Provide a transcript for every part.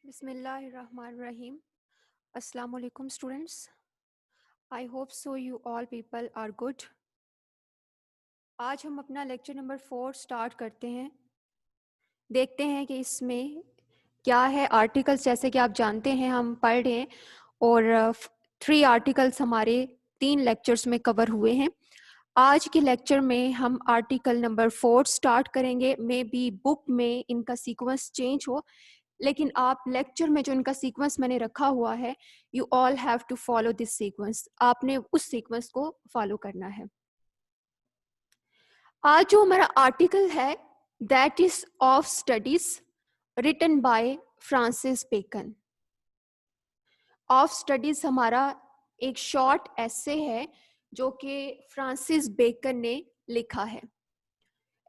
بسم اللہ الرحمن الرحیم. السلام علیکم students. I hope so you all people are good. آج ہم اپنا لیکچر نمبر 4 سٹارٹ کرتے ہیں. دیکھتے ہیں کہ اس میں کیا ہے. آرٹیکلس جیسے کہ آپ جانتے ہیں ہم پڑھ رہے ہیں اور 3 آرٹیکلس ہمارے 3 لیکچرز میں کور ہوئے ہیں. آج کے لیکچر میں ہم آرٹیکل نمبر 4 سٹارٹ کریں گے. مے بی بک میں ان کا سیکوینس چینج ہو، لیکن آپ لیکچر میں جو ان کا سیکوینس میں نے رکھا ہوا ہے، you all have to follow this sequence. آپ نے اس سیکوینس کو فالو کرنا ہے. آج جو ہمارا آرٹیکل ہے that is of studies written by Francis Bacon. Of studies ہمارا ایک شارٹ ایسے ہے جو کہ فرانسس بیکن نے لکھا ہے.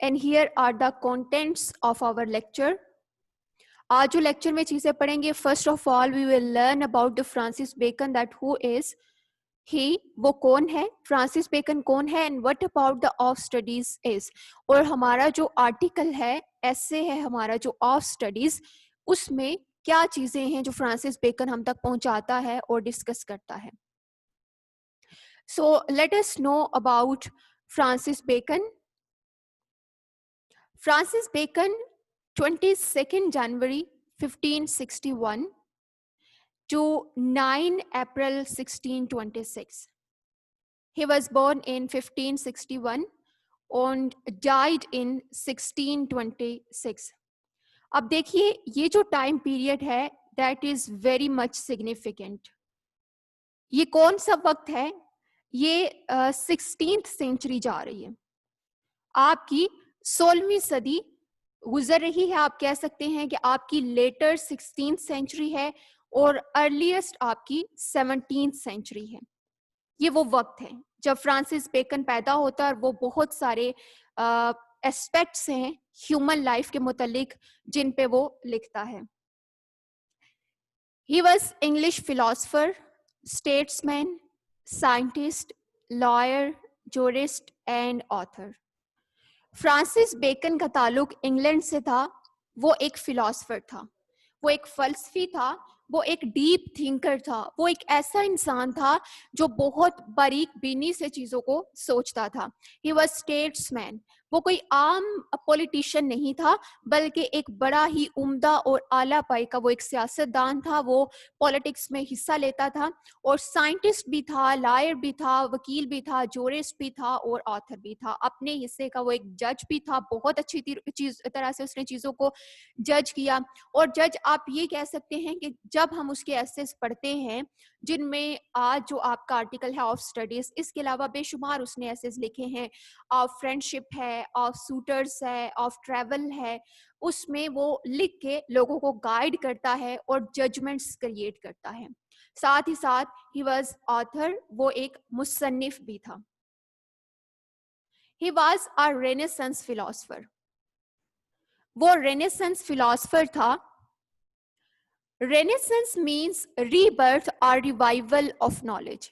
And here are the contents of our lecture. آج جو لیکچر میں چیزیں پڑھیں گے، first of all we will learn about the Francis Bacon that who is he. وہ کون ہے، فرانسس بیکن کون ہے، and what about the of studies is. اور ہمارا جو آرٹیکل ہے، ایسے ہے ہمارا جو آف اسٹڈیز، اس میں کیا چیزیں ہیں جو فرانسس بیکن ہم تک پہنچاتا ہے اور ڈسکس کرتا ہے. So let us know about Francis Bacon. Francis Bacon 22 January 1561 to 9 April 1626. He was born in 1561 and died in 1626. اب دیکھیے یہ جو ٹائم پیریڈ ہے that is very much significant. یہ کون سا وقت ہے؟ یہ 16th سینچری جا رہی ہے. آپ کی 16ویں صدی گزر رہی ہے. آپ کہہ سکتے ہیں کہ آپ کی لیٹر 16th سینچری ہے اور ارلیسٹ آپ کی 17th سینچری ہے. یہ وہ وقت ہے جب فرانسس بیکن پیدا ہوتا ہے اور وہ بہت سارے اسپیکٹس ہیں ہیومن لائف کے متعلق جن پہ وہ لکھتا ہے. He was English philosopher, statesman, scientist, lawyer, jurist and author. Francis Bacon کا تعلق انگلینڈ سے تھا. وہ ایک فلاسفر تھا، وہ ایک فلسفی تھا، وہ ایک ڈیپ تھنکر تھا. وہ ایک ایسا انسان تھا جو بہت باریک بینی سے چیزوں کو سوچتا تھا. ہی واز اسٹیٹس مین. وہ کوئی عام پولیٹیشین نہیں تھا بلکہ ایک بڑا ہی عمدہ اور اعلیٰ پائے کا وہ ایک سیاست دان تھا. وہ پالیٹکس میں حصہ لیتا تھا اور سائنٹسٹ بھی تھا، لائر بھی تھا، وکیل بھی تھا، جورسٹ بھی تھا اور آتھر بھی تھا. اپنے حصے کا وہ ایک جج بھی تھا. بہت اچھی طرح سے اس نے چیزوں کو جج کیا. اور جج آپ یہ کہہ سکتے ہیں کہ جب ہم اس کے ایسیز پڑھتے ہیں جن میں آج جو آپ کا آرٹیکل ہے آف اسٹڈیز، اس کے علاوہ بے شمار اس نے ایسیز لکھے ہیں. آف فرینڈشپ ہے، آف سوٹرز ہے، آف ٹریول ہے. اس میں وہ لکھ کے لوگوں کو گائیڈ کرتا ہے اور ججمنٹس کریٹ کرتا ہے. ساتھ ہی ساتھ ہی واز آتھر، وہ ایک مصنف بھی تھا. He was a renaissance philosopher. وہ رینیسنس فلاسفر تھا. رینیسنس مینس ری برتھ اور ریوائول آف نالج.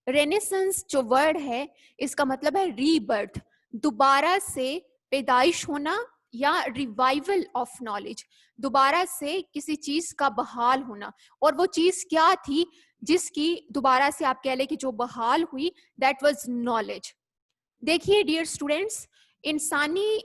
رینیسنس جو ورڈ ہے اس کا مطلب ہے ری برتھ، دوبارہ سے پیدائش ہونا یا ریوائول آف نالج، دوبارہ سے کسی چیز کا بحال ہونا. اور وہ چیز کیا تھی جس کی دوبارہ سے آپ کہہ لیں کہ جو بحال ہوئی، دیٹ واز نالج. دیکھیے ڈیئر اسٹوڈینٹس، انسانی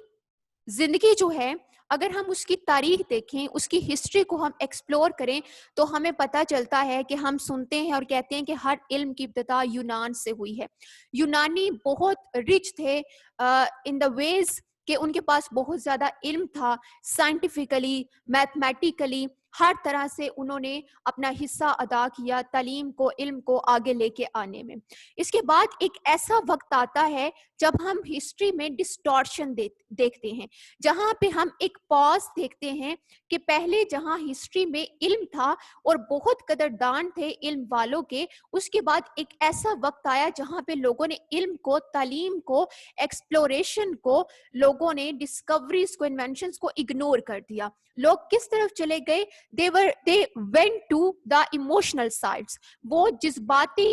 زندگی جو ہے اگر ہم اس کی تاریخ دیکھیں، اس کی ہسٹری کو ہم ایکسپلور کریں تو ہمیں پتہ چلتا ہے کہ ہم سنتے ہیں اور کہتے ہیں کہ ہر علم کی ابتدا یونان سے ہوئی ہے. یونانی بہت رچ تھے ان دا ویز کہ ان کے پاس بہت زیادہ علم تھا. سائنٹیفکلی، میتھمیٹیکلی، ہر طرح سے انہوں نے اپنا حصہ ادا کیا تعلیم کو، علم کو آگے لے کے آنے میں. اس کے بعد ایک ایسا وقت آتا ہے جب ہم ہسٹری میں ڈسٹارشن دیکھتے ہیں، جہاں پہ ہم ایک پاز دیکھتے ہیں کہ پہلے جہاں ہسٹری میں علم تھا اور بہت قدردان تھے علم والوں کے، اس کے بعد ایک ایسا وقت آیا جہاں پہ لوگوں نے علم کو، تعلیم کو، ایکسپلوریشن کو، لوگوں نے ڈسکوریز کو، انوینشنز کو اگنور کر دیا. لوگ کس طرف چلے گئے؟ they went to the emotional sides. وہ جذباتی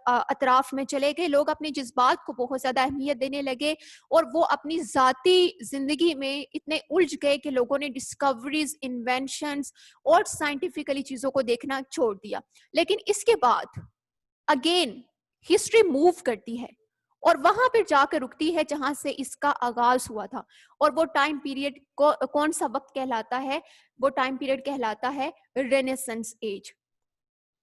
اطراف میں چلے گئے, لوگ اپنے جذبات کو بہت زیادہ اہمیت دینے لگے, اور وہ اپنی ذاتی زندگی میں اتنے الجھ گئے کہ لوگوں نے ڈسکوریز, انوینشنز اور سائنٹیفکلی چیزوں کو دیکھنا چھوڑ دیا. لیکن اس کے بعد اگین ہسٹری موو کرتی ہے اور وہاں پہ جا کر رکتی ہے جہاں سے اس کا آغاز ہوا تھا. اور وہ ٹائم پیریڈ کون سا وقت کہلاتا ہے؟ وہ ٹائم پیریڈ کہلاتا ہے رینیسنس ایج,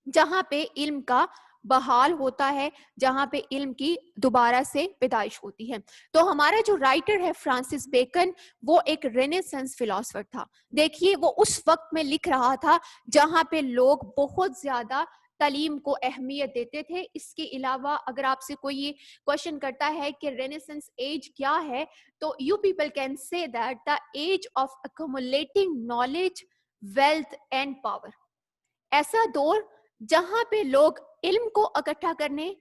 جہاں پہ علم کا بحال ہوتا ہے, جہاں پہ علم کی دوبارہ سے پیدائش ہوتی ہے. تو ہمارا جو رائٹر ہے فرانسس بیکن, وہ ایک رینیسنس فلاسفر تھا. دیکھیے وہ اس وقت میں لکھ رہا تھا جہاں پہ لوگ بہت زیادہ تعلیم کو اہمیت دیتے تھے. اس کے علاوہ اگر آپ سے کوئی یہ کوشچن کرتا ہے کہ رینیسنس ایج کیا ہے, تو you people can say that the age of accumulating knowledge, wealth and power. ایسا دور جہاں پہ لوگ علم کو اکٹھا کرنے,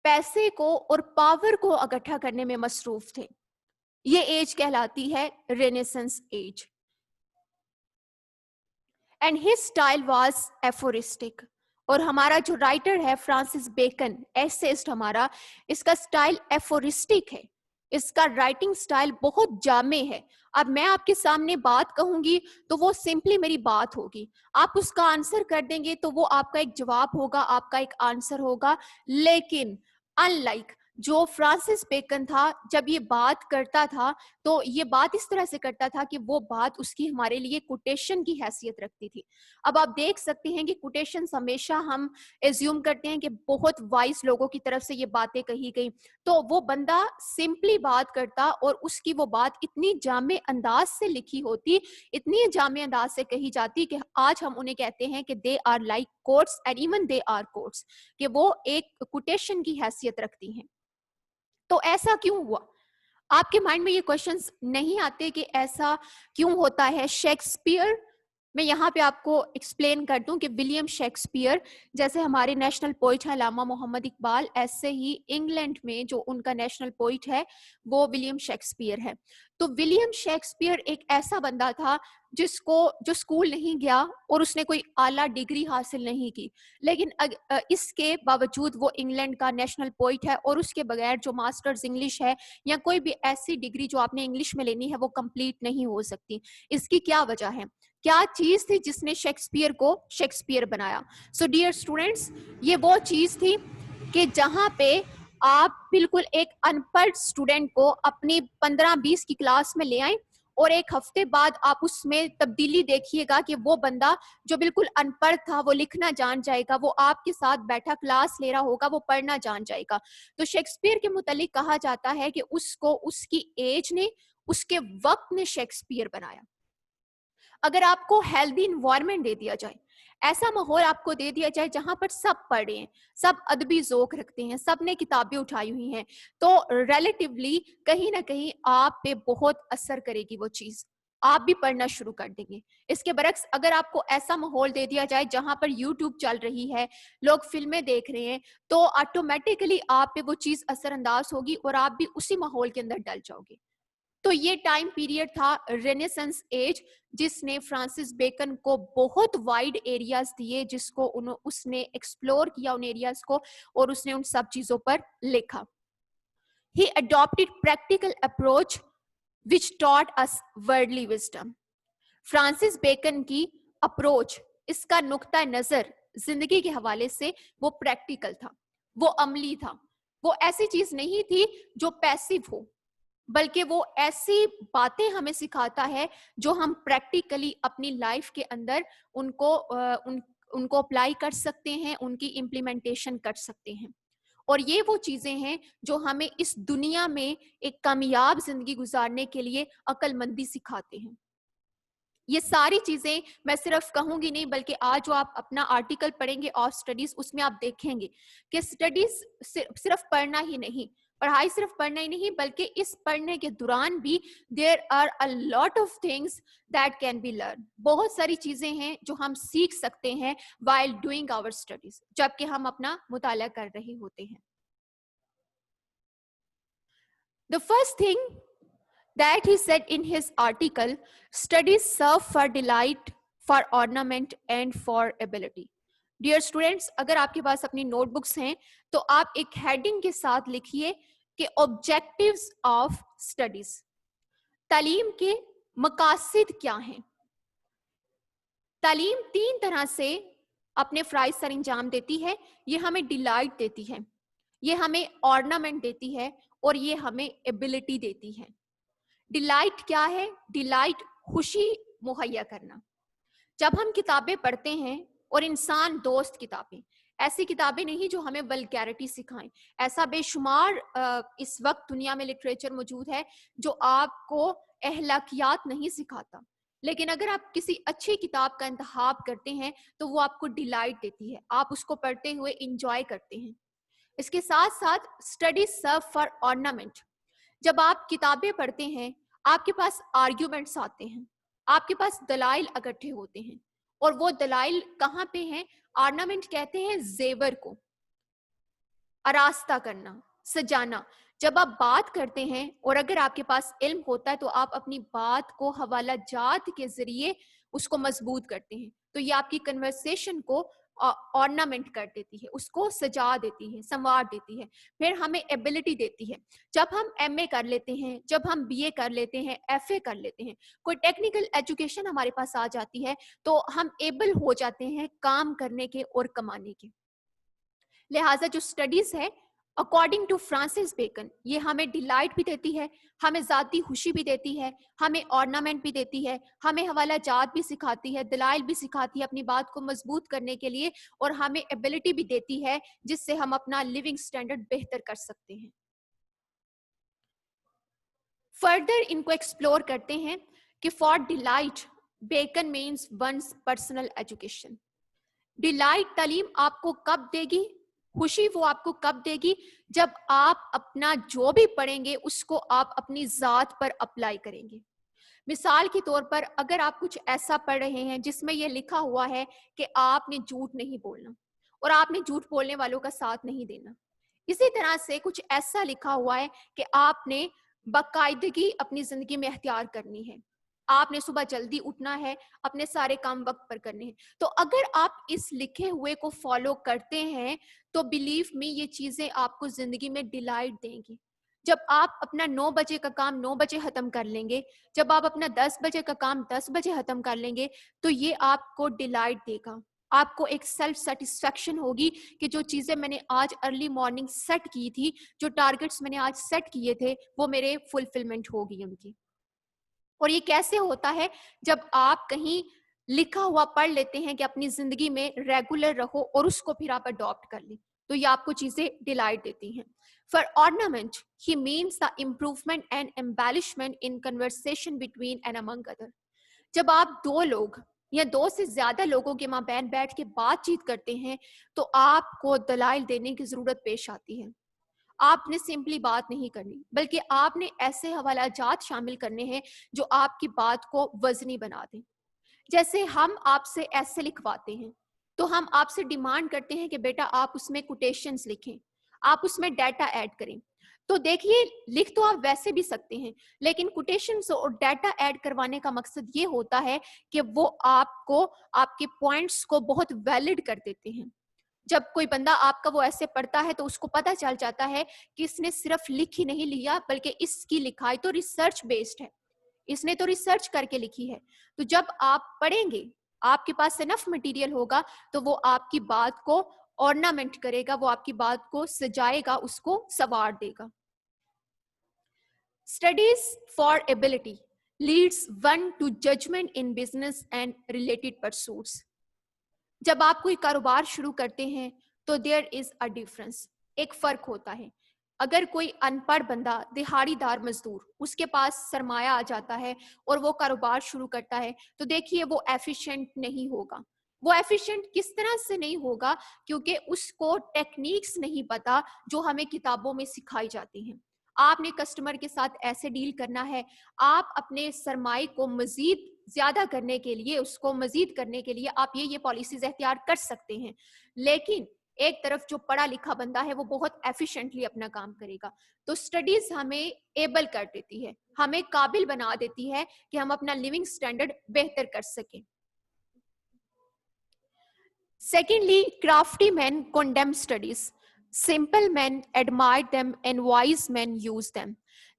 پیسے کو اور پاور کو اکٹھا کرنے میں مصروف تھے. یہ ایج کہلاتی ہے renaissance age. And his style was aphoristic. اور ہمارا جو رائٹر ہے فرانسس بیکن, ایسیسٹ ہمارا, اس کا اسٹائل ایفورسٹک ہے, اس کا رائٹنگ اسٹائل بہت جامع ہے. اب میں آپ کے سامنے بات کہوں گی تو وہ سمپلی میری بات ہوگی, آپ اس کا آنسر کر دیں گے تو وہ آپ کا ایک جواب ہوگا, آپ کا ایک آنسر ہوگا. لیکن ان لائک جو فرانسس بیکن تھا, جب یہ بات کرتا تھا تو یہ بات اس طرح سے کرتا تھا کہ وہ بات اس کی ہمارے لیے کوٹیشن کی حیثیت رکھتی تھی. اب آپ دیکھ سکتے ہیں کہ کوٹیشنز ہمیشہ ہم ایزیوم کرتے ہیں کہ بہت وائس لوگوں کی طرف سے یہ باتیں کہی گئی, تو وہ بندہ سمپلی بات کرتا اور اس کی وہ بات اتنی جامع انداز سے لکھی ہوتی, اتنی جامع انداز سے کہی جاتی کہ آج ہم انہیں کہتے ہیں کہ they are like quotes and even they are quotes, کہ وہ ایک کوٹیشن کی حیثیت رکھتی ہیں. تو ایسا کیوں ہوا؟ آپ کے مائنڈ میں یہ کوشچنز نہیں آتے کہ ایسا کیوں ہوتا ہے؟ شیکسپیئر, میں یہاں پہ آپ کو ایکسپلین کر دوں کہ ولیم شیکسپیئر, جیسے ہمارے نیشنل پوئٹ ہیں علامہ محمد اقبال, ایسے ہی انگلینڈ میں جو ان کا نیشنل پوئٹ ہے وہ ولیم شیکسپیئر ہے. تو ولیم شیکسپیئر ایک ایسا بندہ تھا جو اسکول نہیں گیا اور اس نے کوئی اعلیٰ ڈگری حاصل نہیں کی, لیکن اس کے باوجود وہ انگلینڈ کا نیشنل پوئٹ ہے, اور اس کے بغیر جو ماسٹرز انگلش ہے یا کوئی بھی ایسی ڈگری جو آپ نے انگلش میں لینی ہے وہ کمپلیٹ نہیں ہو سکتی. اس کی کیا وجہ ہے؟ کیا چیز تھی جس نے شیکسپیئر کو شیکسپیئر بنایا؟ سو ڈیئر اسٹوڈینٹس, یہ وہ چیز تھی کہ جہاں پہ آپ بالکل ایک ان پڑھ اسٹوڈینٹ کو اپنی 15-20 کی کلاس میں لے آئیں, اور ایک ہفتے بعد آپ اس میں تبدیلی دیکھیے گا کہ وہ بندہ جو بالکل ان پڑھ تھا وہ لکھنا جان جائے گا, وہ آپ کے ساتھ بیٹھا کلاس لے رہا ہوگا, وہ پڑھنا جان جائے گا. تو شیکسپیئر کے متعلق کہا جاتا ہے کہ اس کو اس کی ایج نے, اس کے وقت نے شیکسپیئر بنایا. اگر آپ کو ہیلدی انوائرمنٹ دے دیا جائے, ایسا ماحول آپ کو دے دیا جائے جہاں پر سب پڑھے ہیں, سب ادبی ذوق رکھتے ہیں, سب نے کتابیں اٹھائی ہوئی ہیں, تو ریلیٹیولی کہیں نہ کہیں آپ پہ بہت اثر کرے گی وہ چیز, آپ بھی پڑھنا شروع کر دیں گے. اس کے برعکس اگر آپ کو ایسا ماحول دے دیا جائے جہاں پر یوٹیوب چل رہی ہے, لوگ فلمیں دیکھ رہے ہیں, تو آٹومیٹیکلی آپ پہ وہ چیز اثر انداز ہوگی اور آپ بھی اسی ماحول کے اندر ڈل جاؤ گے. تو یہ ٹائم پیریڈ تھا رینیسنس ایج, جس نے فرانسس بیکن کو بہت وائڈ ایریاز دیے, جس کو اس نے ایکسپلور کیا ان ایریاز کو, اور اس نے ان سب چیزوں پر لکھا. He adopted practical approach which taught us worldly wisdom. Francis Bacon کی اپروچ, اس کا نقطہ نظر زندگی کے حوالے سے وہ پریکٹیکل تھا, وہ عملی تھا. وہ ایسی چیز نہیں تھی جو پیسیو ہو, بلکہ وہ ایسی باتیں ہمیں سکھاتا ہے جو ہم پریکٹیکلی اپنی لائف کے اندر ان کو اپلائی کر سکتے ہیں, ان کی امپلیمنٹیشن کر سکتے ہیں. اور یہ وہ چیزیں ہیں جو ہمیں اس دنیا میں ایک کامیاب زندگی گزارنے کے لیے عقل مندی سکھاتے ہیں. یہ ساری چیزیں میں صرف کہوں گی نہیں, بلکہ آج جو آپ اپنا آرٹیکل پڑھیں گے آف اسٹڈیز, اس میں آپ دیکھیں گے کہ اسٹڈیز صرف پڑھنا ہی نہیں, پڑھائی صرف پڑھنا ہی نہیں, بلکہ اس پڑھنے کے دوران بھی there are a lot of things that can be learn. بہت ساری چیزیں ہیں جو ہم سیکھ سکتے ہیں while doing our studies, جبکہ ہم اپنا مطالعہ کر رہے ہوتے ہیں. The first thing that he said in his article, studies serve for delight, for ornament and for ability. Dear students, اگر آپ کے پاس اپنی نوٹ بکس ہیں تو آپ ایک ہیڈنگ کے ساتھ لکھیے کہ objectives of studies. تعلیم کے مقاصد کیا ہیں؟ تعلیم تین طرح سے اپنے فرائض سر انجام دیتی ہے. یہ ہمیں ڈیلائٹ دیتی ہے, یہ ہمیں ornament دیتی ہے, اور یہ ہمیں ability دیتی ہے. ڈیلائٹ کیا ہے؟ ڈیلائٹ خوشی مہیا کرنا. جب ہم کتابیں پڑھتے ہیں, اور انسان دوست کتابیں, ایسی کتابیں نہیں جو ہمیں ولگیرٹی سکھائیں. ایسا بے شمار اس وقت دنیا میں لٹریچر موجود ہے جو آپ کو اخلاقیات نہیں سکھاتا, لیکن اگر آپ کسی اچھی کتاب کا انتخاب کرتے ہیں تو وہ آپ کو ڈیلائٹ دیتی ہے, آپ اس کو پڑھتے ہوئے انجوائے کرتے ہیں. اس کے ساتھ ساتھ اسٹڈی سرو فار ornament. جب آپ کتابیں پڑھتے ہیں آپ کے پاس آرگیومنٹس آتے ہیں, آپ کے پاس دلائل اکٹھے ہوتے ہیں, اور وہ دلائل کہاں پہ ہیں؟ آرنامنٹ کہتے ہیں زیور کو, آراستہ کرنا, سجانا. جب آپ بات کرتے ہیں اور اگر آپ کے پاس علم ہوتا ہے تو آپ اپنی بات کو حوالہ جات کے ذریعے اس کو مضبوط کرتے ہیں, تو یہ آپ کی کنورسیشن کو ornament کر دیتی ہے, اس کو سجا دیتی ہے, سنوار دیتی ہے. پھر ہمیں ایبلٹی دیتی ہے. جب ہم ایم اے کر لیتے ہیں, جب ہم بی اے کر لیتے ہیں, ایف اے کر لیتے ہیں, کوئی ٹیکنیکل ایجوکیشن ہمارے پاس آ جاتی ہے تو ہم ایبل ہو جاتے ہیں کام کرنے کے اور کمانے کے. لہٰذا جو اسٹڈیز ہے اکارڈنگ ٹو فرانسس بیکن, یہ ہمیں ڈیلائٹ بھی دیتی ہے, ہمیں ذاتی خوشی بھی دیتی ہے, ہمیں ornament بھی دیتی ہے, ہمیں حوالہ جات بھی سکھاتی ہے, دلائل بھی سکھاتی ہے اپنی بات کو مضبوط کرنے کے لیے, اور ہمیں ایبلٹی بھی دیتی ہے جس سے ہم اپنا لیونگ اسٹینڈرڈ بہتر کر سکتے ہیں. فردر ان کو ایکسپلور کرتے ہیں کہ for delight Bacon means one's personal education. Delight تعلیم آپ کو کب دے گی؟ خوشی وہ آپ کو کب دے گی؟ جب آپ اپنا جو بھی پڑھیں گے اس کو آپ اپنی ذات پر اپلائی کریں گے. مثال کے طور پر اگر آپ کچھ ایسا پڑھ رہے ہیں جس میں یہ لکھا ہوا ہے کہ آپ نے جھوٹ نہیں بولنا اور آپ نے جھوٹ بولنے والوں کا ساتھ نہیں دینا, اسی طرح سے کچھ ایسا لکھا ہوا ہے کہ آپ نے باقاعدگی اپنی زندگی میں اختیار کرنی ہے, آپ نے صبح جلدی اٹھنا ہے, اپنے سارے کام وقت پر کرنے ہیں, تو اگر آپ اس لکھے ہوئے کو فالو کرتے ہیں تو بلیو می یہ چیزیں آپ کو زندگی میں ڈیلائٹ دیں گی. جب آپ اپنا 9 بجے کا کام 9 بجے ختم کر لیں گے, جب آپ اپنا 10 بجے کا کام 10 بجے ختم کر لیں گے, تو یہ آپ کو ڈیلائٹ دے گا. آپ کو ایک سیلف سیٹسفیکشن ہوگی کہ جو چیزیں میں نے آج ارلی مارننگ سیٹ کی تھی, جو ٹارگٹس میں نے آج سیٹ کیے تھے, وہ میرے فلفلمنٹ ہوگی ان کی. اور یہ کیسے ہوتا ہے؟ جب آپ کہیں لکھا ہوا پڑھ لیتے ہیں کہ اپنی زندگی میں ریگولر رہو اور اس کو پھر آپ اڈاپٹ کر لیں, تو یہ آپ کو چیزیں ڈیلائٹ دیتی ہیں. For ornament, he means the improvement and embellishment in conversation between and among other. جب آپ دو لوگ یا دو سے زیادہ لوگوں کے مابین بیٹھ کے بات چیت کرتے ہیں تو آپ کو دلائل دینے کی ضرورت پیش آتی ہے. آپ نے سمپلی بات نہیں کرنی, بلکہ آپ نے ایسے حوالہ جات شامل کرنے ہیں جو آپ کی بات کو وزنی بنا دیں. جیسے ہم آپ سے ایسے لکھواتے ہیں تو ہم آپ سے ڈیمانڈ کرتے ہیں کہ بیٹا آپ اس میں کوٹیشنز لکھیں, آپ اس میں ڈیٹا ایڈ کریں. تو دیکھیے لکھ تو آپ ویسے بھی سکتے ہیں, لیکن کوٹیشنز اور ڈیٹا ایڈ کروانے کا مقصد یہ ہوتا ہے کہ وہ آپ کو آپ کے پوائنٹس کو بہت ویلڈ کر دیتے ہیں. جب کوئی بندہ آپ کا وہ ایسے پڑھتا ہے تو اس کو پتہ چل جاتا ہے کہ اس نے صرف لکھ ہی نہیں لیا, بلکہ اس کی لکھائی تو ریسرچ بیسڈ ہے, اس نے تو ریسرچ کر کے لکھی ہے. تو جب آپ پڑھیں گے, آپ کے پاس انف مٹیریل ہوگا تو وہ آپ کی بات کو ornament کرے گا, وہ آپ کی بات کو سجائے گا, اس کو سنوار دے گا. Studies for ability leads one to judgment in business and related pursuits. جب آپ کوئی کاروبار شروع کرتے ہیں تو there is a difference, ایک فرق ہوتا ہے. اگر کوئی ان پڑھ بندہ, دہاڑی دار مزدور, اس کے پاس سرمایہ آ جاتا ہے اور وہ کاروبار شروع کرتا ہے تو دیکھیے وہ ایفیشینٹ نہیں ہوگا. وہ ایفیشینٹ کس طرح سے نہیں ہوگا؟ کیونکہ اس کو ٹیکنیکس نہیں پتا جو ہمیں کتابوں میں سکھائی جاتی ہیں. آپ نے کسٹمر کے ساتھ ایسے ڈیل کرنا ہے, آپ اپنے سرمائے کو مزید زیادہ کرنے کے لیے, اس کو مزید کرنے کے لیے آپ یہ پالیسیز اختیار کر سکتے ہیں. لیکن ایک طرف جو پڑھا لکھا بندہ ہے وہ بہت ایفیشینٹلی اپنا کام کرے گا. تو اسٹڈیز ہمیں ایبل کر دیتی ہے, ہمیں قابل بنا دیتی ہے کہ ہم اپنا لیونگ اسٹینڈرڈ بہتر کر سکیں. Secondly, crafty men condemn studies. Simple men admire them and wise men use them.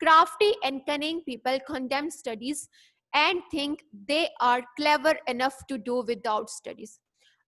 Crafty and cunning people condemn studies and think they are clever enough to do without studies.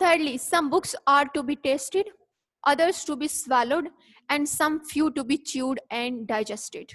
Thirdly, some books are to be tasted, others to be swallowed, and some few to be chewed and digested.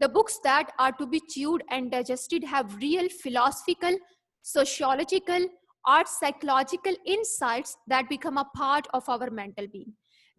The books that are to be chewed and digested have real philosophical, sociological, or psychological insights that become a part of our mental being.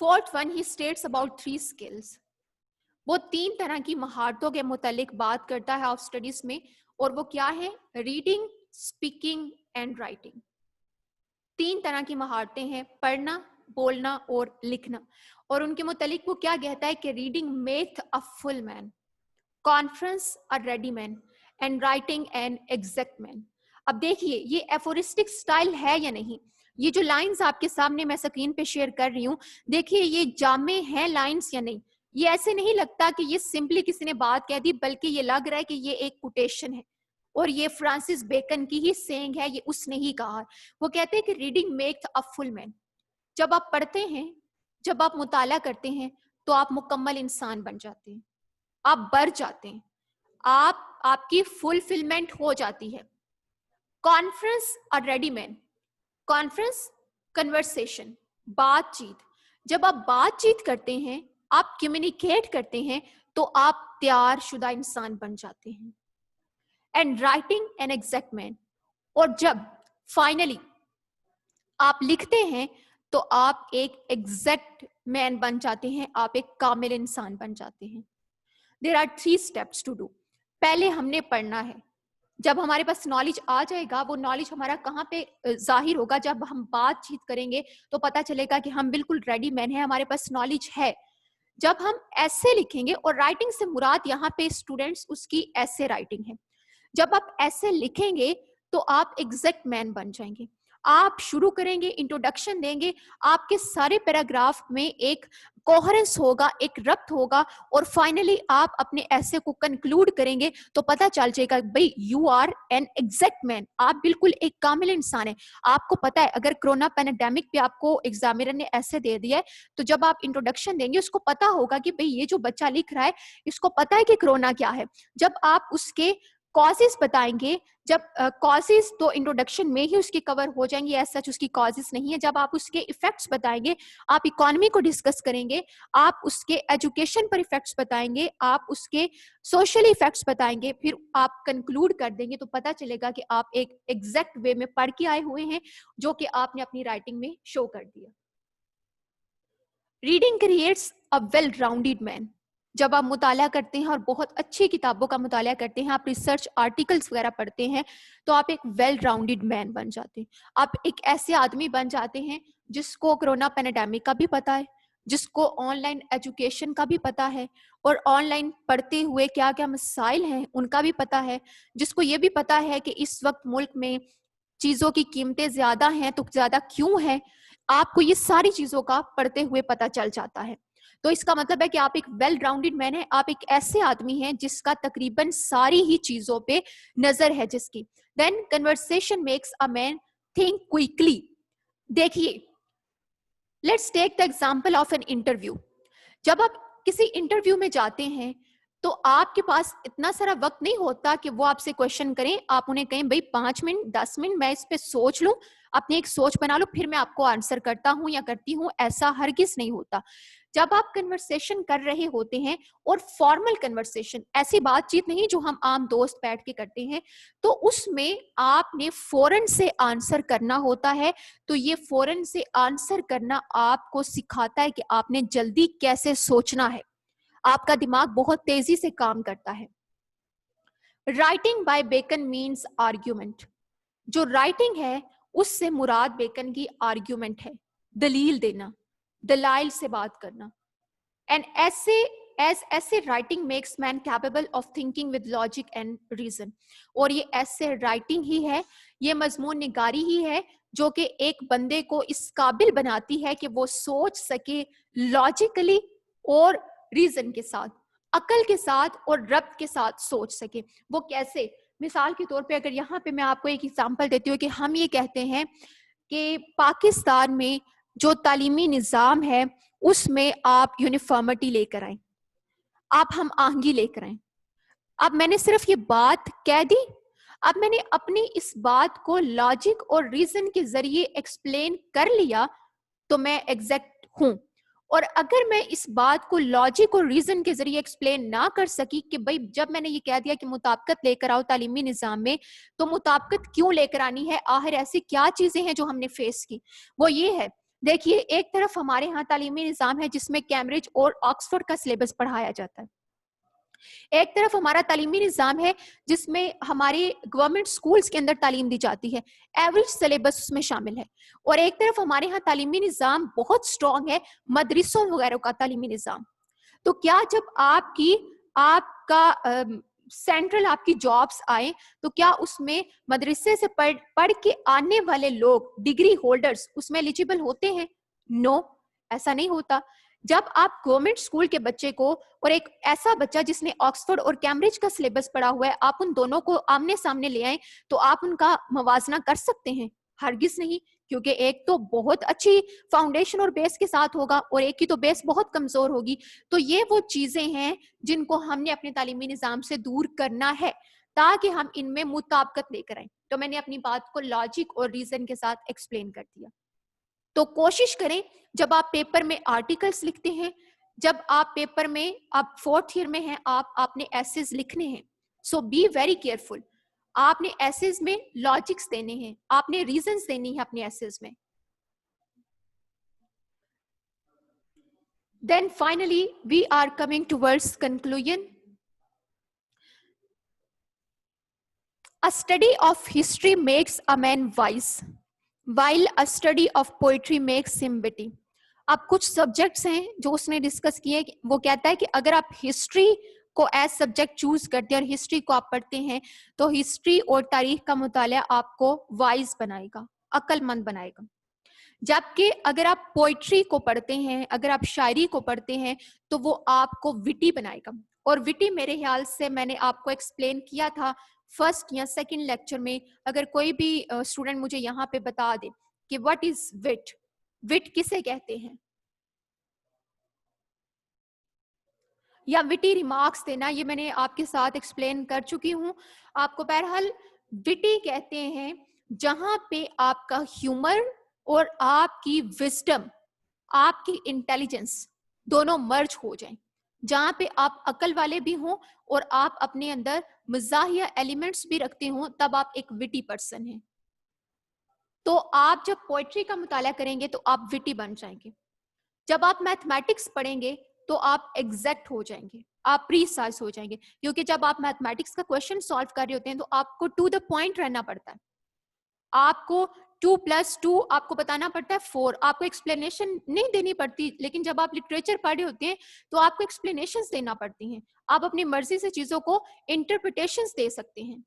Fourth one, he states about 3 skills. وہ 3 طرح کی مہارتوں کے متعلق بات کرتا ہے of studies میں, اور وہ کیا ہے؟ Reading, speaking and writing. 3 طرح کی مہارتیں ہیں, پڑھنا, بولنا اور لکھنا. اور ان کے متعلق وہ کیا کہتا ہے کہ reading make a full man, conference a ready man, and writing an exact man. اب دیکھیے یہ ایفورسٹک سٹائل ہے یا نہیں. یہ جو لائنز آپ کے سامنے میں اسکرین پہ شیئر کر رہی ہوں, دیکھیے یہ جامع ہیں لائنز یا نہیں. یہ ایسے نہیں لگتا کہ یہ سمپلی کسی نے بات کہہ دی, بلکہ یہ لگ رہا ہے کہ یہ ایک کوٹیشن ہے, اور یہ فرانسس بیکن کی ہی سینگ ہے, یہ اس نے ہی کہا. وہ کہتے ہیں کہ ریڈنگ میک اے فل مین. جب آپ پڑھتے ہیں, جب آپ مطالعہ کرتے ہیں, تو آپ مکمل انسان بن جاتے ہیں, آپ بڑھ جاتے ہیں, آپ کی فلفلمنٹ ہو جاتی ہے. کانفرنس اور ریڈی مین. کانفرنس کنورسیشن, بات چیت. جب آپ بات چیت کرتے ہیں, آپ کمیونیکیٹ کرتے ہیں, تو آپ تیار شدہ انسان بن جاتے ہیں. اینڈ رائٹنگ این ایگزیکٹ مین. اور جب فائنلی آپ لکھتے ہیں, تو آپ ایک ایگزیکٹ مین بن جاتے ہیں, آپ ایک کامل انسان بن جاتے ہیں. There are 3 steps to do. پہلے ہم نے پڑھنا ہے. جب ہمارے پاس نالج آ جائے گا, وہ نالج ہمارا کہاں پہ ظاہر ہوگا؟ جب ہم بات چیت کریں گے تو پتا چلے گا کہ ہم بالکل ریڈی مین ہیں, ہمارے پاس نالج ہے. جب ہم ایسے لکھیں گے, اور رائٹنگ سے مراد یہاں پہ اسٹوڈینٹس اس کی ایسے رائٹنگ ہے. جب آپ ایسے لکھیں گے تو آپ ایگزیکٹ مین بن جائیں گے. آپ شروع کریں گے, انٹروڈکشن دیں گے, آپ کے سارے پیراگراف میں ایک کوہرنس ہوگا, ایک ربط ہوگا, اور فائنلی آپ اپنے ایسے کو کنکلوڈ کریں گے تو پتا چل جائے گا بھائی یو آر این ایگزیکٹ مین, آپ بالکل ایک کامل انسان ہیں. آپ کو پتا ہے اگر کرونا پینڈیمک پہ آپ کو ایگزامینر نے ایسے دے دیا ہے, تو جب آپ انٹروڈکشن دیں گے اس کو پتا ہوگا کہ بھائی یہ جو بچہ لکھ رہا ہے اس کو پتا ہے کہ کرونا کیا ہے. جب آپ اس کے کازز بتائیں گے, جب کازز تو انٹروڈکشن میں ہی اس کی کور ہو جائیں گے, ایز سچ اس کی کازز نہیں ہے. جب آپ اس کے ایفیکٹس بتائیں گے, آپ اکانومی کو ڈسکس کریں گے, آپ اس کے ایجوکیشن پر ایفیکٹس بتائیں گے, آپ اس کے سوشل ایفیکٹس بتائیں گے, پھر آپ کنکلوڈ کر دیں گے, تو پتا چلے گا کہ آپ ایک ایگزیکٹ وے میں پڑھ کے آئے ہوئے ہیں, جو کہ آپ نے اپنی رائٹنگ میں شو کر دیا. Reading creates a well rounded man. جب آپ مطالعہ کرتے ہیں اور بہت اچھی کتابوں کا مطالعہ کرتے ہیں, آپ ریسرچ آرٹیکلس وغیرہ پڑھتے ہیں, تو آپ ایک ویل راؤنڈیڈ مین بن جاتے ہیں. آپ ایک ایسے آدمی بن جاتے ہیں جس کو کرونا پینڈیمک کا بھی پتا ہے, جس کو آن لائن ایجوکیشن کا بھی پتا ہے, اور آن لائن پڑھتے ہوئے کیا کیا مسائل ہیں ان کا بھی پتا ہے, جس کو یہ بھی پتا ہے کہ اس وقت ملک میں چیزوں کی قیمتیں زیادہ ہیں تو زیادہ کیوں ہیں. آپ کو یہ ساری چیزوں کا پڑھتے ہوئے پتا چل جاتا ہے. تو اس کا مطلب ہے کہ آپ ایک ویل راؤنڈیڈ مین ہیں, آپ ایک ایسے آدمی ہیں جس کا تقریباً ساری ہی چیزوں پہ نظر ہے جس کی. Then conversation makes a man think quickly. دیکھیے let's take the example of an interview. جب آپ کسی انٹرویو میں جاتے ہیں تو آپ کے پاس اتنا سارا وقت نہیں ہوتا کہ وہ آپ سے کوشچن کریں, آپ انہیں کہیں بھائی 5 منٹ 10 منٹ میں اس پہ سوچ لوں, اپنی ایک سوچ بنا لو, پھر میں آپ کو آنسر کرتا ہوں یا کرتی ہوں. ایسا ہرگز نہیں ہوتا. جب آپ کنورسیشن کر رہے ہوتے ہیں, اور فارمل کنورسیشن, ایسی بات چیت نہیں جو ہم عام دوست بیٹھ کے کرتے ہیں, تو اس میں آپ نے فوراً سے آنسر کرنا ہوتا ہے. تو یہ فوراً سے آنسر کرنا آپ کو سکھاتا ہے کہ آپ نے جلدی کیسے سوچنا ہے. آپ کا دماغ بہت تیزی سے کام کرتا ہے. Writing by Bacon means argument. جو رائٹنگ ہے اس سے مراد بیکن کی آرگیومنٹ ہے, دلیل دینا, دلائل سے بات کرنا. And essay writing makes man capable of thinking with logic and reason. اور یہ essay writing ہی ہے, یہ مضمون نگاری ہی ہے جو کہ ایک بندے کو اس قابل بناتی ہے کہ وہ سوچ سکے لاجیکلی اور ریزن کے ساتھ, عقل کے ساتھ اور ربط کے ساتھ سوچ سکے. وہ کیسے؟ مثال کے طور پہ اگر یہاں پہ میں آپ کو ایک ایگزامپل دیتی ہوں کہ ہم یہ کہتے ہیں کہ پاکستان میں جو تعلیمی نظام ہے اس میں آپ یونیفارمٹی لے کر آئیں, آپ ہم آہنگی لے کر آئیں. اب میں نے صرف یہ بات کہہ دی, اب میں نے اپنی اس بات کو لاجک اور ریزن کے ذریعے ایکسپلین کر لیا تو میں ایگزیکٹ ہوں. اور اگر میں اس بات کو لاجک اور ریزن کے ذریعے ایکسپلین نہ کر سکی کہ بھائی جب میں نے یہ کہہ دیا کہ مطابقت لے کر آؤ تعلیمی نظام میں, تو مطابقت کیوں لے کر آنی ہے, آخر ایسی کیا چیزیں ہیں جو ہم نے فیس کی. وہ یہ ہے دیکھیے ایک طرف ہمارے ہاں تعلیمی نظام ہے جس میں کیمبرج اور آکسفورڈ کا سلیبس پڑھایا جاتا ہے, ایک طرف ہمارا تعلیمی نظام ہے جس میں ہماری گورنمنٹ سکولز کے اندر تعلیم دی جاتی ہے, ایوریج سلیبس اس میں شامل ہے, اور ایک طرف ہمارے ہاں تعلیمی نظام بہت اسٹرانگ ہے, مدرسوں وغیرہ کا تعلیمی نظام. تو کیا جب آپ کا سینٹرل آپ کی جابس آئے تو کیا اس میں مدرسے سے پڑھ کے آنے والے لوگ ڈگری ہولڈرز اس میں ایلیجیبل ہوتے ہیں؟ نو, ایسا نہیں ہوتا. جب آپ گورنمنٹ اسکول کے بچے کو اور ایک ایسا بچہ جس نے آکسفورڈ اور کیمبرج کا سلیبس پڑھا ہوا ہے, آپ ان دونوں کو آمنے سامنے لے آئیں تو آپ ان کا موازنہ کر سکتے ہیں؟ ہرگز نہیں, کیونکہ ایک تو بہت اچھی فاؤنڈیشن اور بیس کے ساتھ ہوگا اور ایک کی تو بیس بہت کمزور ہوگی. تو یہ وہ چیزیں ہیں جن کو ہم نے اپنے تعلیمی نظام سے دور کرنا ہے تاکہ ہم ان میں مطابقت لے کر آئیں. تو میں نے اپنی بات کو لاجک اور ریزن کے ساتھ ایکسپلین کر دیا. تو کوشش کریں جب آپ پیپر میں آرٹیکلس لکھتے ہیں, جب آپ پیپر میں آپ 4th ایئر میں ہیں, آپ نے ایسیز لکھنے ہیں, سو بی ویری کیئرفل. آپ نے ایسیز میں لاجکس دینے ہیں, آپ نے ریزنز دینی ہے اپنے ایسیز میں. Then finally we are coming towards conclusion. A study of history makes a man wise, while a study of poetry makes him witty. اب کچھ سبجیکٹس ہیں جو اس نے ڈسکس کیے, وہ کہتا ہے کہ اگر آپ ہسٹری کو ایز سبجیکٹ چوز کرتے ہیں اور ہسٹری کو آپ پڑھتے ہیں تو ہسٹری اور تاریخ کا مطالعہ آپ کو وائز بنائے گا, عقل مند بنائے گا. جبکہ اگر آپ پوئٹری کو پڑھتے ہیں, اگر آپ شاعری کو پڑھتے ہیں تو وہ آپ کو وٹی بنائے گا. اور وٹی میرے خیال سے میں نے آپ کو ایکسپلین کیا تھا فرسٹ یا سیکنڈ لیکچر میں. اگر کوئی بھی اسٹوڈنٹ مجھے یہاں پہ بتا دے کہ واٹ از وٹ, وٹ کسے کہتے ہیں, یا وٹی ریمارکس دینا, یہ میں نے آپ کے ساتھ ایکسپلین کر چکی ہوں آپ کو. بہرحال وٹی کہتے ہیں جہاں پہ آپ کا ہیومر اور آپ کی وزڈم, آپ کی انٹیلیجنس دونوں مرج ہو جائیں, جہاں پہ آپ عقل والے بھی ہوں اور آپ اپنے اندر مزاحیہ ایلیمنٹس بھی رکھتے ہوں, تب آپ ایک وٹی پرسن ہیں. تو آپ جب پوئٹری کا مطالعہ کریں گے تو آپ وٹی بن جائیں گے. جب آپ میتھمیٹکس پڑھیں گے تو آپ ایگزیکٹ ہو جائیں گے, آپ پریسائز ہو جائیں گے, کیونکہ جب آپ میتھمیٹکس کا کوشچن سالو کر رہے ہوتے ہیں تو آپ کو ٹو دا پوائنٹ رہنا پڑتا ہے. آپ کو 2+2 آپ کو بتانا پڑتا ہے 4, آپ کو ایکسپلینیشن نہیں دینی پڑتی. لیکن جب آپ لٹریچر پڑھ رہے ہوتے ہیں تو آپ کو ایکسپلینیشنز دینا پڑتی ہیں, آپ اپنی مرضی سے چیزوں کو انٹرپریٹیشنز دے سکتے ہیں.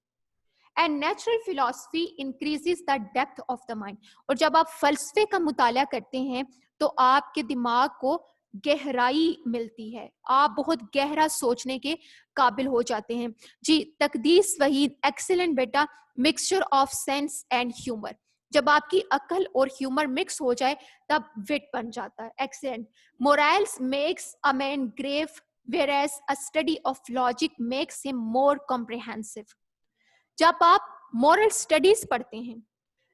And natural philosophy increases the depth of the mind. اور جب آپ فلسفے کا مطالعہ کرتے ہیں تو آپ کے دماغ کو گہرائی ملتی ہے, آپ بہت گہرا سوچنے کے قابل ہو جاتے ہیں. جی تقدیس وحید, ایکسیلنٹ بیٹا, mixture of sense and humour. جب آپ کی عقل اور ہیومر مکس ہو جائے تب وٹ بن جاتا ہے. Excellent. morals makes a man grave, whereas a study of logic makes him more comprehensive. جب آپ مورل سٹڈیز پڑھتے ہیں,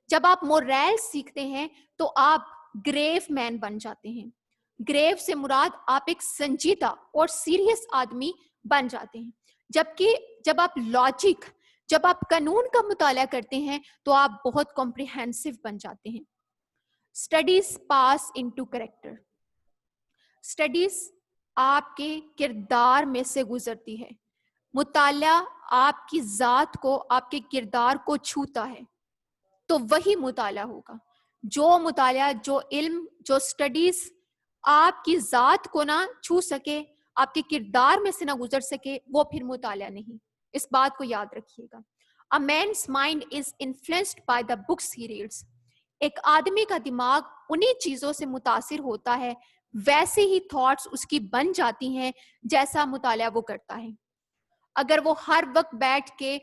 جب آپ مورل سیکھتے ہیں تو آپ گریو مین بن جاتے ہیں. گریو سے مراد آپ ایک سنجیدہ اور سیریس آدمی بن جاتے ہیں. جبکہ جب آپ لاجک, جب آپ قانون کا مطالعہ کرتے ہیں تو آپ بہت کمپریہنسو بن جاتے ہیں. اسٹڈیز پاس انٹو کریکٹر. اسٹڈیز آپ کے کردار میں سے گزرتی ہے. مطالعہ آپ کی ذات کو, آپ کے کردار کو چھوتا ہے تو وہی مطالعہ ہوگا. جو مطالعہ, جو علم, جو اسٹڈیز آپ کی ذات کو نہ چھو سکے, آپ کے کردار میں سے نہ گزر سکے, وہ پھر مطالعہ نہیں. اس بات کو یاد رکھیے گا. A man's mind is influenced by the books he reads. ایک آدمی کا دماغ انہی چیزوں سے متاثر ہوتا ہے, ویسے ہی تھاٹس اس کی بن جاتی ہیں جیسا مطالعہ وہ کرتا ہے. اگر وہ ہر وقت بیٹھ کے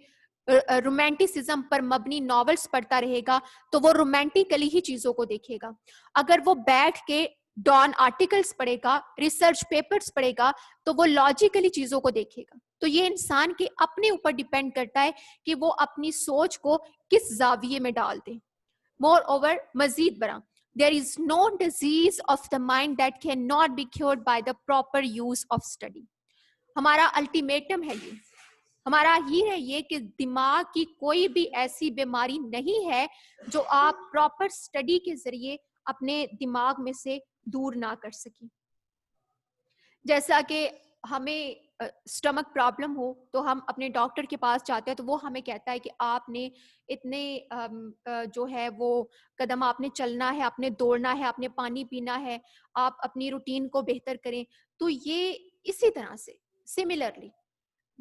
رومانٹسزم پر مبنی ناولز پڑھتا رہے گا تو وہ رومانٹیکلی ہی چیزوں کو دیکھے گا. اگر وہ بیٹھ کے ڈان آرٹیکلز پڑھے گا, ریسرچ پیپرز پڑھے گا تو وہ لاجیکلی چیزوں کو دیکھے گا. تو یہ انسان کے اپنے اوپر ڈیپینڈ کرتا ہے کہ وہ اپنی سوچ کو کس زاویے میں ڈال دے. مور اوور, مزید برآں, there is no disease of the mind that cannot be cured by the proper use of study. ہمارا الٹیمیٹم ہے یہ, ہمارا ہی ہے یہ کہ دماغ کی کوئی بھی ایسی بیماری نہیں ہے جو آپ پراپر اسٹڈی کے ذریعے اپنے دماغ میں سے دور نہ کر سکی. جیسا کہ ہمیں اسٹمک پرابلم ہو تو ہم اپنے ڈاکٹر کے پاس جاتے ہیں تو وہ ہمیں کہتا ہے کہ آپ نے اتنے جو ہے وہ قدم آپ نے چلنا ہے, آپ نے دوڑنا ہے, آپ نے پانی پینا ہے, آپ اپنی روٹین کو بہتر کریں. تو یہ اسی طرح سے سملرلی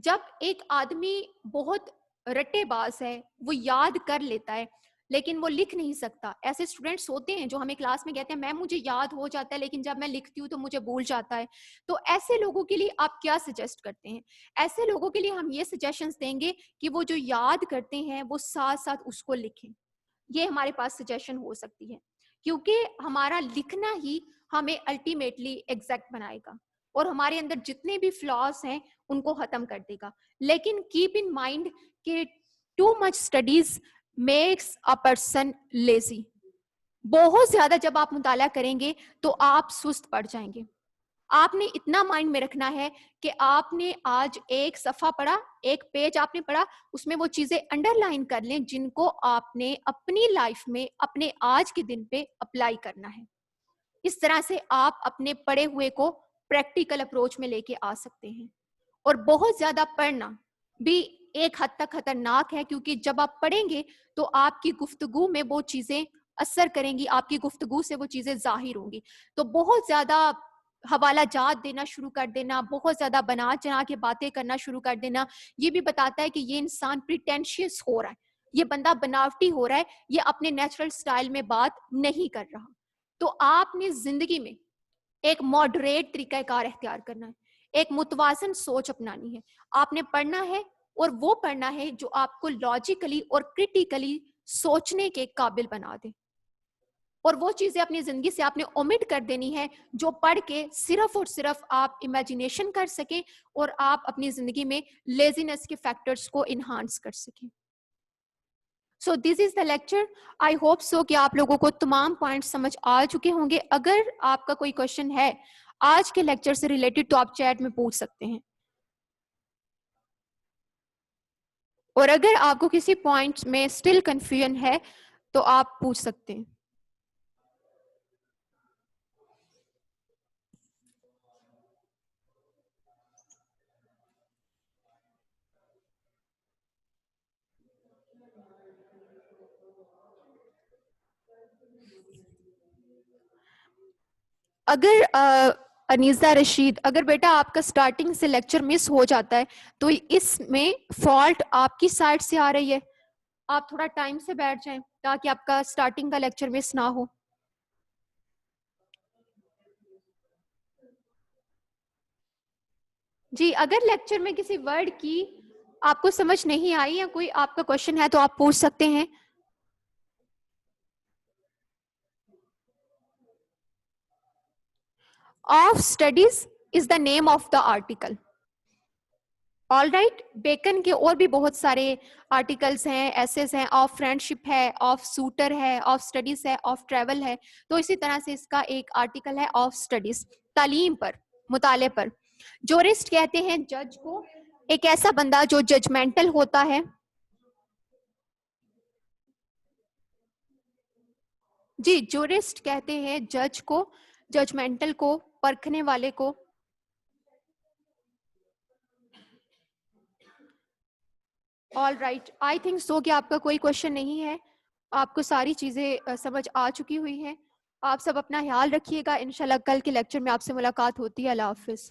جب ایک آدمی بہت رٹے باز ہے, وہ یاد کر لیتا ہے لیکن وہ لکھ نہیں سکتا. ایسے اسٹوڈینٹس ہوتے ہیں جو ہمیں کلاس میں کہتے ہیں میم مجھے یاد ہو جاتا ہے لیکن جب میں لکھتی ہوں تو مجھے بھول جاتا ہے. تو ایسے لوگوں کے لیے آپ کیا سجیسٹ کرتے ہیں؟ ایسے لوگوں کے لیے ہم یہ سجیشنز دیں گے کہ وہ جو یاد کرتے ہیں وہ ساتھ ساتھ اس کو لکھیں. یہ ہمارے پاس سجیشن ہو سکتی ہے کیونکہ ہمارا لکھنا ہی ہمیں الٹیمیٹلی ایگزیکٹ بنائے گا اور ہمارے اندر جتنے بھی فلاز ہیں ان کو ختم کر دے گا. لیکن کیپ ان مائنڈ کہ too much studies makes a person lazy. بہت زیادہ جب آپ مطالعہ کریں گے تو آپ سست پڑ جائیں گے. آپ نے اتنا مائنڈ میں رکھنا ہے کہ آپ نے آج ایک صفحہ پڑھا, ایک پیج آپ نے پڑھا, اس میں وہ چیزیں انڈر لائن کر لیں جن کو آپ نے اپنی لائف میں اپنے آج کے دن پہ اپلائی کرنا ہے. اس طرح سے آپ اپنے پڑھے ہوئے کو پریکٹیکل اپروچ میں لے کے آ سکتے ہیں. اور بہت زیادہ پڑھنا بھی ایک حد تک خطرناک ہے کیونکہ جب آپ پڑھیں گے تو آپ کی گفتگو میں وہ چیزیں اثر کریں گی, آپ کی گفتگو سے وہ چیزیں ظاہر ہوں گی. تو بہت زیادہ حوالہ جات دینا شروع کر دینا, بہت زیادہ بنا چنا کے باتیں کرنا شروع کر دینا, یہ بھی بتاتا ہے کہ یہ انسان پریٹینشیس ہو رہا ہے, یہ بندہ بناوٹی ہو رہا ہے, یہ اپنے نیچرل سٹائل میں بات نہیں کر رہا. تو آپ نے زندگی میں ایک ماڈریٹ طریقہ کار اختیار کرنا ہے, ایک متوازن سوچ اپنانی ہے. آپ نے پڑھنا ہے اور وہ پڑھنا ہے جو آپ کو لاجیکلی اور کرٹیکلی سوچنے کے قابل بنا دے, اور وہ چیزیں اپنی زندگی سے آپ نے اومٹ کر دینی ہے جو پڑھ کے صرف اور صرف آپ امیجنیشن کر سکیں اور آپ اپنی زندگی میں لیزینس کے فیکٹرز کو انہانس کر سکیں. سو دس از دا لیکچر. آئی ہوپ سو کہ آپ لوگوں کو تمام پوائنٹ سمجھ آ چکے ہوں گے. اگر آپ کا کوئی کوشچن ہے آج کے لیکچر سے ریلیٹڈ تو آپ چیٹ میں پوچھ سکتے ہیں, اور اگر آپ کو کسی پوائنٹ میں اسٹل کنفیوژن ہے تو آپ پوچھ سکتے ہیں. اگر انیزہ رشید, اگر بیٹا آپ کا سٹارٹنگ سے لیکچر مس ہو جاتا ہے تو اس میں فالٹ آپ کی سائڈ سے آ رہی ہے, آپ تھوڑا ٹائم سے بیٹھ جائیں تاکہ آپ کا سٹارٹنگ کا لیکچر مس نہ ہو. جی, اگر لیکچر میں کسی ورڈ کی آپ کو سمجھ نہیں آئی یا کوئی آپ کا کوشچن ہے تو آپ پوچھ سکتے ہیں. Of studies is the name of the article. All right, Bacon کے اور بھی بہت سارے آرٹیکلس ہیں, ایسیز ہیں, آف فرینڈ شپ ہے, آف سوٹر ہے, آف اسٹڈیز ہے, آف ٹریول ہے. تو اسی طرح سے اس کا ایک آرٹیکل ہے آف اسٹڈیز, تعلیم پر, مطالعے پر. جورسٹ کہتے ہیں جج کو, ایک ایسا بندہ جو ججمنٹل ہوتا ہے. جی, جورسٹ کہتے ہیں جج کو, ججمنٹل کو, پرکھنے والے کو. All right, I think so کہ آپ کا کوئی کوشچن نہیں ہے, آپ کو ساری چیزیں سمجھ آ چکی ہوئی ہیں. آپ سب اپنا خیال رکھیے گا. انشاءاللہ کل کے لیکچر میں آپ سے ملاقات ہوتی ہے. اللہ حافظ.